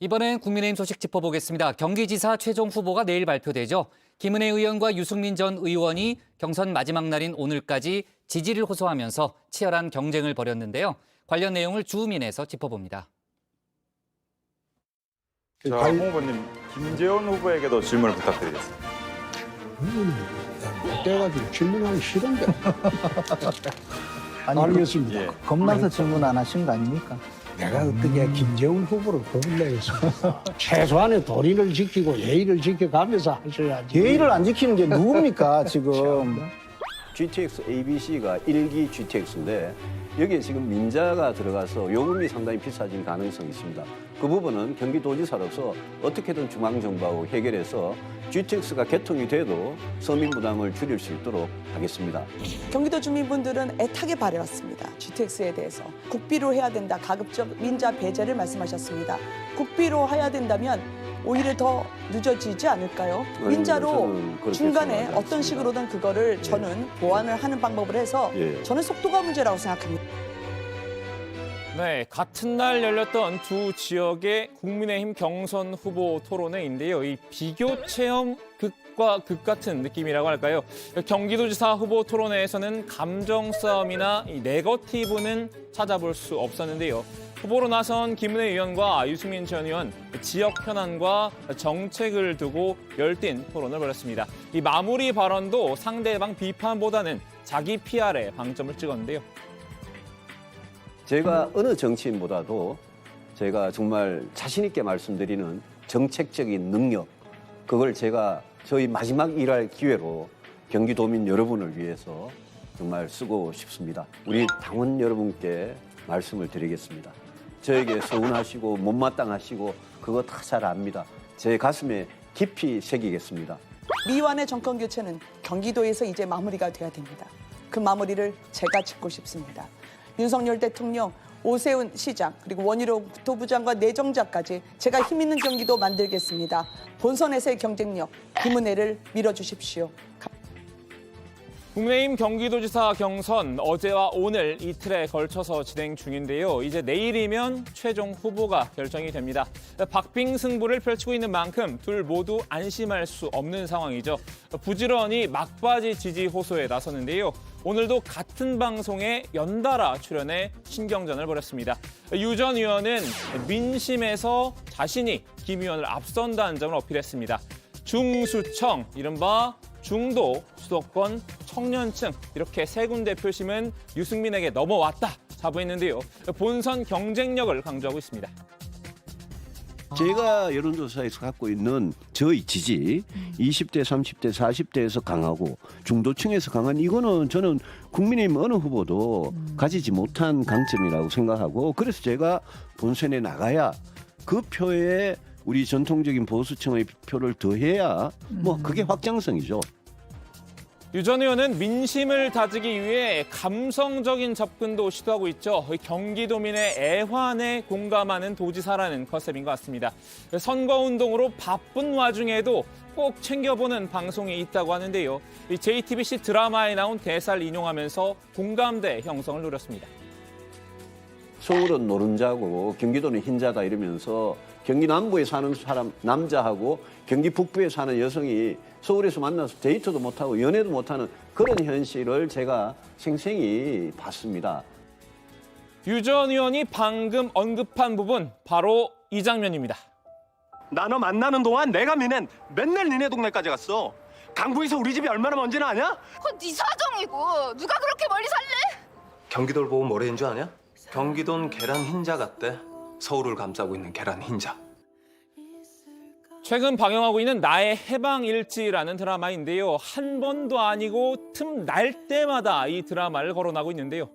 이번엔 국민의힘 소식 짚어보겠습니다. 경기지사 최종 후보가 내일 발표되죠. 김은혜 의원과 유승민 전 의원이 경선 마지막 날인 오늘까지 지지를 호소하면서 치열한 경쟁을 벌였는데요. 관련 내용을 주우민에서 짚어봅니다. 자, 홍 후보님, 김재원 후보에게도 질문을 부탁드리겠습니다. 그때가지고 질문하기 싫은데. 알겠습니다. 예. 겁나서 질문 안 하신 거 아닙니까? 내가 어떻게 김재훈 후보를 겁을 내겠습니까? 최소한의 도리를 지키고 예의를 지켜가면서 하셔야지. 예의를 안 지키는 게 누굽니까, 지금. GTX ABC가 1기 GTX인데 여기에 지금 민자가 들어가서 요금이 상당히 비싸질 가능성이 있습니다. 그 부분은 경기도지사로서 어떻게든 중앙정부하고 해결해서 GTX가 개통이 돼도 서민 부담을 줄일 수 있도록 하겠습니다. 경기도 주민분들은 애타게 바래왔습니다. GTX에 대해서 국비로 해야 된다. 가급적 민자 배제를 말씀하셨습니다. 국비로 해야 된다면 오히려 더 늦어지지 않을까요? 민자로 저는 그렇게 중간에 생각하지 어떤 않습니다. 식으로든 그거를 저는 보완을 하는 방법을 해서 예. 저는 속도가 문제라고 생각합니다. 네, 같은 날 열렸던 두 지역의 국민의힘 경선 후보 토론회인데요. 이 비교 체험 극과 극 같은 느낌이라고 할까요? 경기도지사 후보 토론회에서는 감정 싸움이나 이 네거티브는 찾아볼 수 없었는데요. 후보로 나선 김은혜 의원과 유승민 전 의원, 지역 현안과 정책을 두고 열띤 토론을 벌였습니다. 이 마무리 발언도 상대방 비판보다는 자기 PR에 방점을 찍었는데요. 제가 어느 정치인보다도 제가 정말 자신 있게 말씀드리는 정책적인 능력, 그걸 제가 저희 마지막 일할 기회로 경기도민 여러분을 위해서 정말 쓰고 싶습니다. 우리 당원 여러분께 말씀을 드리겠습니다. 저에게 서운하시고 못마땅하시고 그거 다 잘 압니다. 제 가슴에 깊이 새기겠습니다. 미완의 정권 교체는 경기도에서 이제 마무리가 돼야 됩니다. 그 마무리를 제가 짓고 싶습니다. 윤석열 대통령, 오세훈 시장, 그리고 원희룡 국토부장과 내정자까지 제가 힘 있는 경기도 만들겠습니다. 본선에서의 경쟁력, 김은혜를 밀어주십시오. 국민의힘 경기도지사 경선 어제와 오늘 이틀에 걸쳐서 진행 중인데요. 이제 내일이면 최종 후보가 결정이 됩니다. 박빙 승부를 펼치고 있는 만큼 둘 모두 안심할 수 없는 상황이죠. 부지런히 막바지 지지 호소에 나섰는데요. 오늘도 같은 방송에 연달아 출연해 신경전을 벌였습니다. 유 전 의원은 민심에서 자신이 김 의원을 앞선다는 점을 어필했습니다. 중수청, 이른바 중도, 수도권, 청년층 이렇게 세 군데 표심은 유승민에게 넘어왔다 자부했는데요. 본선 경쟁력을 강조하고 있습니다. 제가 여론조사에서 갖고 있는 저의 지지 20대, 30대, 40대에서 강하고 중도층에서 강한 이거는 저는 국민의힘 어느 후보도 가지지 못한 강점이라고 생각하고 그래서 제가 본선에 나가야 그 표에 우리 전통적인 보수층의 표를 더해야 뭐 그게 확장성이죠. 유 전 의원은 민심을 다지기 위해 감성적인 접근도 시도하고 있죠. 경기도민의 애환에 공감하는 도지사라는 컨셉인 것 같습니다. 선거운동으로 바쁜 와중에도 꼭 챙겨보는 방송이 있다고 하는데요. 이 JTBC 드라마에 나온 대사를 인용하면서 공감대 형성을 노렸습니다. 서울은 노른자고 경기도는 흰자다 이러면서 경기 남부에 사는 사람 남자하고 경기 북부에 사는 여성이 서울에서 만나서 데이트도 못하고 연애도 못하는 그런 현실을 제가 생생히 봤습니다. 유 전 의원이 방금 언급한 부분 바로 이 장면입니다. 나 너 만나는 동안 내가 맨날 니네 동네까지 갔어. 강북에서 우리 집이 얼마나 먼지는 아냐? 그건 네 사정이고 누가 그렇게 멀리 살래? 경기도를 보고 뭐라는 줄 아냐? 경기도는 계란 흰자 같대. 서울을 감싸고 있는 계란 흰자. 최근 방영하고 있는 나의 해방일지라는 드라마인데요. 한 번도 아니고 틈 날 때마다 이 드라마를 거론하고 있는데요.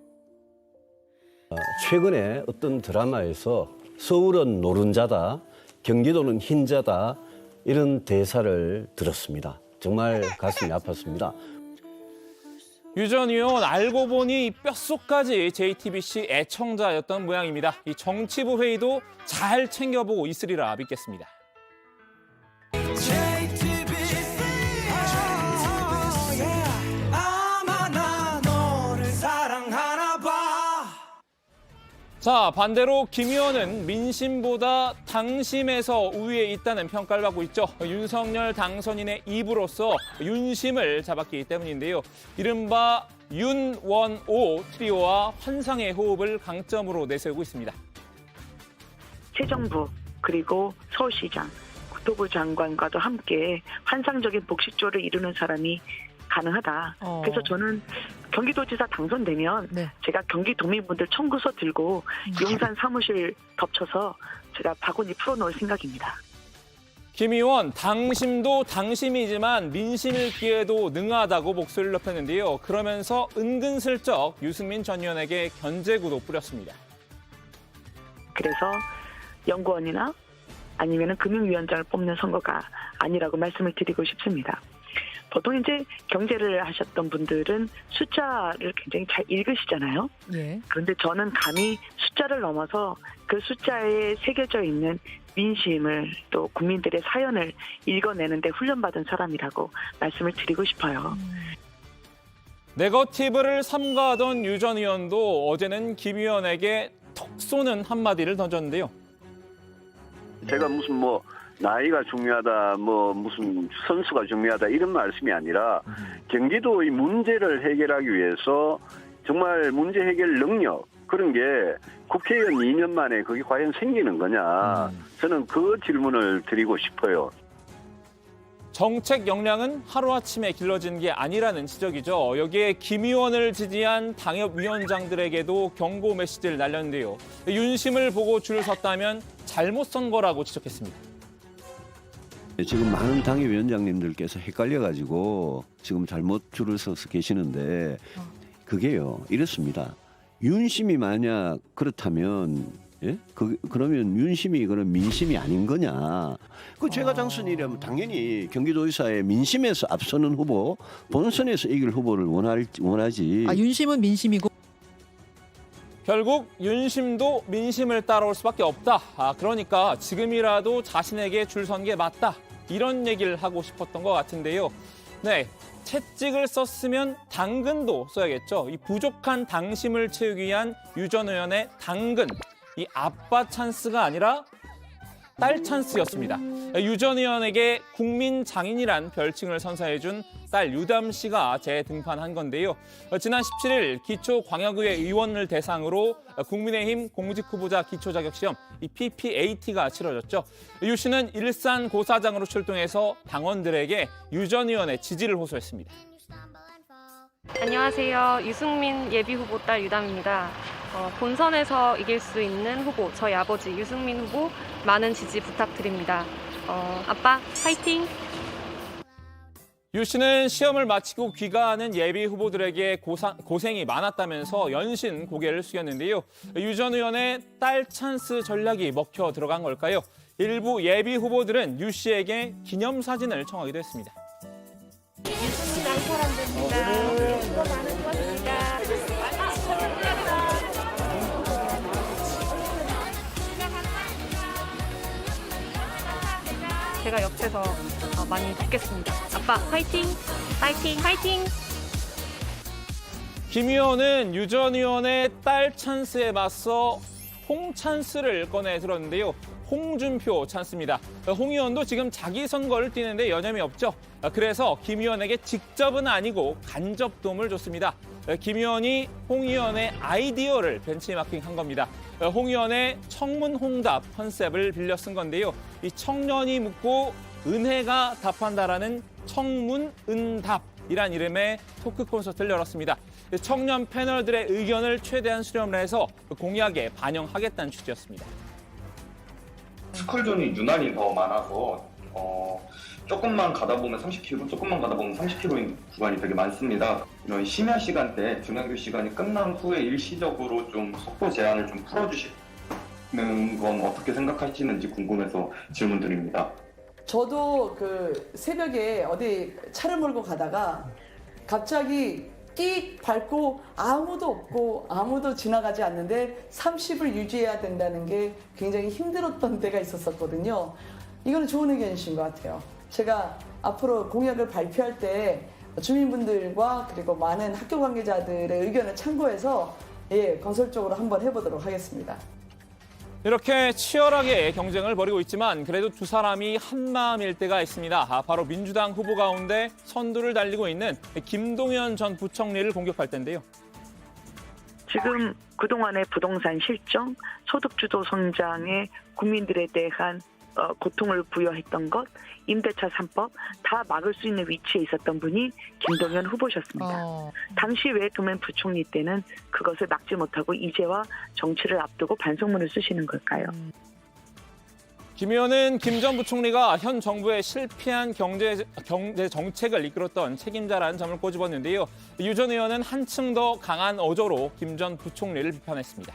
최근에 어떤 드라마에서 서울은 노른자다, 경기도는 흰자다 이런 대사를 들었습니다. 정말 가슴이 아팠습니다. 유 전 의원 알고 보니 뼛속까지 JTBC 애청자였던 모양입니다. 이 정치부 회의도 잘 챙겨보고 있으리라 믿겠습니다. 자, 반대로 김 의원은 민심보다 당심에서 우위에 있다는 평가를 받고 있죠. 윤석열 당선인의 입으로서 윤심을 잡았기 때문인데요. 이른바 윤원오 트리오와 환상의 호흡을 강점으로 내세우고 있습니다. 최정부 그리고 서울시장, 국토부 장관과도 함께 환상적인 복식조를 이루는 사람이 가능하다. 그래서 저는 경기도지사 당선되면 제가 경기도민분들 청구서 들고 용산 사무실 덮쳐서 제가 바구니 풀어놓을 생각입니다. 김 의원, 당심도 당심이지만 민심 읽기에도 능하다고 목소리를 높였는데요. 그러면서 은근슬쩍 유승민 전 의원에게 견제구도 뿌렸습니다. 그래서 연구원이나 아니면 금융위원장을 뽑는 선거가 아니라고 말씀을 드리고 싶습니다. 보통 이제 경제를 하셨던 분들은 숫자를 굉장히 잘 읽으시잖아요. 그런데 저는 감히 숫자를 넘어서 그 숫자에 새겨져 있는 민심을 또 국민들의 사연을 읽어내는 데 훈련받은 사람이라고 말씀을 드리고 싶어요. 네거티브를 삼가하던 유 전 의원도 어제는 김 의원에게 톡 쏘는 한마디를 던졌는데요. 제가 무슨 뭐 나이가 중요하다, 뭐 무슨 선수가 중요하다 이런 말씀이 아니라 경기도의 문제를 해결하기 위해서 정말 문제 해결 능력 그런 게 국회의원 2년 만에 그게 과연 생기는 거냐. 저는 그 질문을 드리고 싶어요. 정책 역량은 하루아침에 길러진 게 아니라는 지적이죠. 여기에 김 의원을 지지한 당협위원장들에게도 경고 메시지를 날렸는데요. 윤심을 보고 줄을 섰다면 잘못 선 거라고 지적했습니다. 지금 많은 당협위원장님들께서 헷갈려가지고 지금 잘못 줄을 서서 계시는데 그게요 이렇습니다. 윤심이 만약 그렇다면 예? 그러면 윤심이 그런 민심이 아닌 거냐. 그 제가 당선이라면 당연히 경기도의사의 민심에서 앞서는 후보, 본선에서 이길 후보를 원하지. 윤심은 민심이고. 결국 윤심도 민심을 따라올 수밖에 없다. 그러니까 지금이라도 자신에게 줄 선 게 맞다. 이런 얘기를 하고 싶었던 것 같은데요. 네, 채찍을 썼으면 당근도 써야겠죠. 이 부족한 당심을 채우기 위한 유 전 의원의 당근. 이 아빠 찬스가 아니라 딸 찬스였습니다. 유 전 의원에게 국민 장인이란 별칭을 선사해준 딸 유담 씨가 재등판한 건데요. 지난 17일 기초광역의회 의원을 대상으로 국민의힘 공직후보자 기초자격시험 이 PPAT가 치러졌죠. 유 씨는 일산 고사장으로 출동해서 당원들에게 유 전 의원의 지지를 호소했습니다. 안녕하세요. 유승민 예비후보 딸 유담입니다. 본선에서 이길 수 있는 후보, 저희 아버지 유승민 후보 많은 지지 부탁드립니다. 아빠 파이팅! 유 씨는 시험을 마치고 귀가하는 예비 후보들에게 고생이 많았다면서 연신 고개를 숙였는데요. 유 전 의원의 딸 찬스 전략이 먹혀 들어간 걸까요? 일부 예비 후보들은 유 씨에게 기념사진을 청하기도 했습니다. 유승민 당선됩니다. 수고 많으셨습니다. 제가 옆에서 많이 듣겠습니다. 아빠 파이팅! 파이팅! 파이팅! 김 의원은 유 전 의원의 딸 찬스에 맞서 홍 찬스를 꺼내 들었는데요. 홍준표 찬스입니다. 홍 의원도 지금 자기 선거를 뛰는데 여념이 없죠. 그래서 김 의원에게 직접은 아니고 간접 도움을 줬습니다. 김 의원이 홍 의원의 아이디어를 벤치마킹한 겁니다. 홍 의원의 청문홍답 컨셉을 빌려 쓴 건데요. 이 청년이 묻고 은혜가 답한다라는 청문은답이란 이름의 토크 콘서트를 열었습니다. 청년 패널들의 의견을 최대한 수렴을 해서 공약에 반영하겠다는 취지였습니다. 스쿨존이 유난히 더 많아서 조금만 가다 보면 30km, 조금만 가다 보면 30km인 구간이 되게 많습니다. 이런 심야 시간대, 중학교 시간이 끝난 후에 일시적으로 좀 속도 제한을 좀 풀어주시는 건 어떻게 생각하시는지 궁금해서 질문드립니다. 저도 그 새벽에 어디 차를 몰고 가다가 갑자기 끽 밟고 아무도 없고 아무도 지나가지 않는데 30을 유지해야 된다는 게 굉장히 힘들었던 때가 있었거든요. 이거는 좋은 의견이신 것 같아요. 제가 앞으로 공약을 발표할 때 주민분들과 그리고 많은 학교 관계자들의 의견을 참고해서 건설적으로 한번 해보도록 하겠습니다. 이렇게 치열하게 경쟁을 벌이고 있지만 그래도 두 사람이 한마음일 때가 있습니다. 바로 민주당 후보 가운데 선두를 달리고 있는 김동연 전 부총리를 공격할 텐데요. 지금 그동안의 부동산 실정, 소득주도 성장에 국민들에 대한 고통을 부여했던 것, 임대차 3법 다 막을 수 있는 위치에 있었던 분이 김동연 후보셨습니다. 당시 외교면 부총리 때는 그것을 막지 못하고 이제와 정치를 앞두고 반성문을 쓰시는 걸까요? 김 의원은 김 전 부총리가 현 정부의 실패한 경제 정책을 이끌었던 책임자라는 점을 꼬집었는데요. 유 전 의원은 한층 더 강한 어조로 김 전 부총리를 비판했습니다.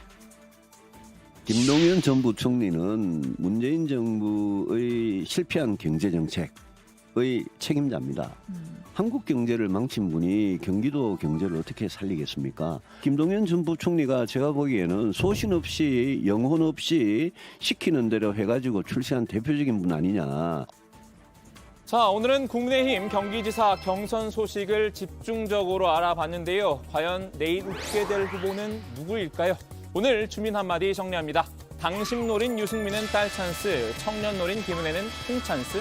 김동연 전 부총리는 문재인 정부의 실패한 경제정책의 책임자입니다. 한국 경제를 망친 분이 경기도 경제를 어떻게 살리겠습니까? 김동연 전 부총리가 제가 보기에는 소신 없이 영혼 없이 시키는 대로 해가지고 출세한 대표적인 분 아니냐. 자, 오늘은 국민의힘 경기지사 경선 소식을 집중적으로 알아봤는데요. 과연 내일 웃게 될 후보는 누구일까요? 오늘 주민 한마디 정리합니다. 당심 노린 유승민은 딸 찬스, 청년 노린 김은혜는 콩 찬스.